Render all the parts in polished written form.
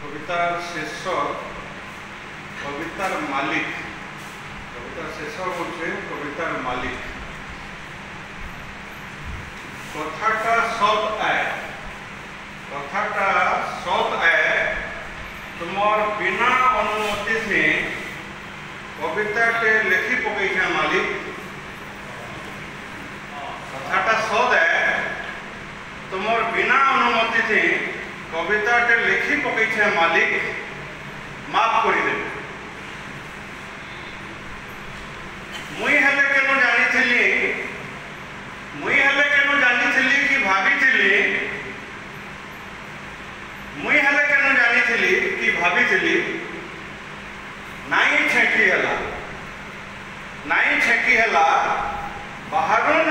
कवितार शेष कवितार मालिक कवितार शेष होचे कवितार मालिक कथाटा सत आए तुमर बिना अनुमति से कविता टे लिखी पकई मालिक कथाटा सत आए तुमर बिना अनुमति से कविता टे लिखी पकई मालिक माफ कर दे मुई हेले केनो जानी कि भाभी नाई छेकी हला बाहरुन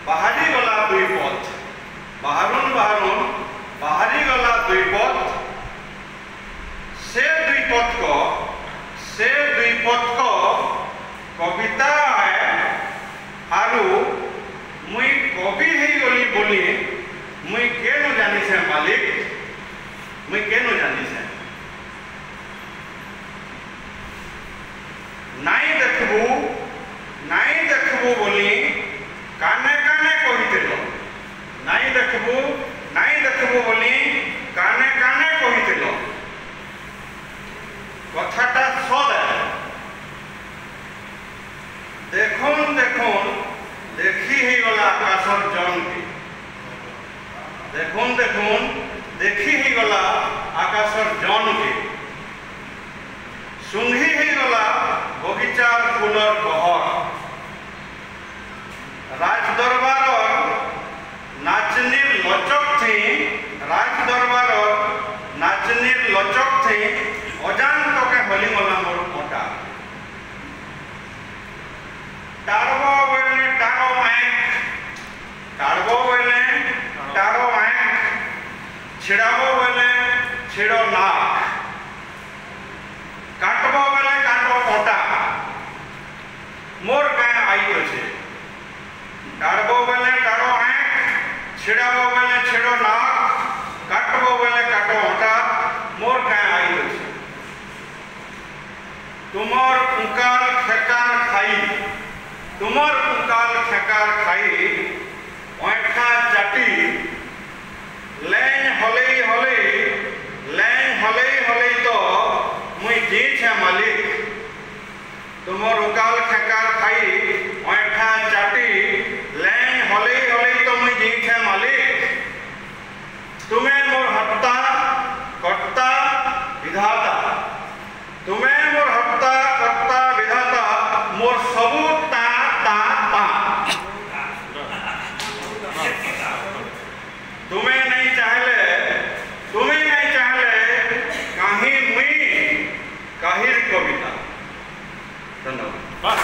बाहरी गला दुई पथ बाहरी गला दुई पथ से दुई पथ को कविता है आरु मुई कवि ही गली बोली मुई केनो जानी से मालिक मुई केनो जानी से नाई देखबू बोली काने काने कहितेलो नाई देखबू बोली काने काने कहितेलो कथाटा सद देखुन देखी ही गला आकाशर जन के देखुन देखी ही गला आकाशर जन के सुंघी ही गला बगीचार फूलर बहर राजदरबार नाचनीर लचक थी अजान के हली गला मोर मोटा टाड़बो बोले टाड़ो आँख छिड़ाबो बोले छिड़ो नाक काटबो बोले काटो मोटा मोर गाय आई अच्छे टाड़बो बोले टाड़ो आँख छिड़ाबो बोले छिड़ो नाक काटबो बोले काटो मोटा मोर गाय आई अच्छे तुमर उकाल खेकार खाई ओठा चाटी लैन हले तो मुई जी छे मालिक तुमर उकाल खेकार खाई ओठा चाटी लैन हले तो मुई जी छे मालिक तुम्हें मोर हत्ता कर्ता विधाता तुम्हें मोर हत्ता कर्ता विधाता मोर सबू ता तुम्हें नहीं चाहले काहिर मुई काहिर कविता। धन्यवाद।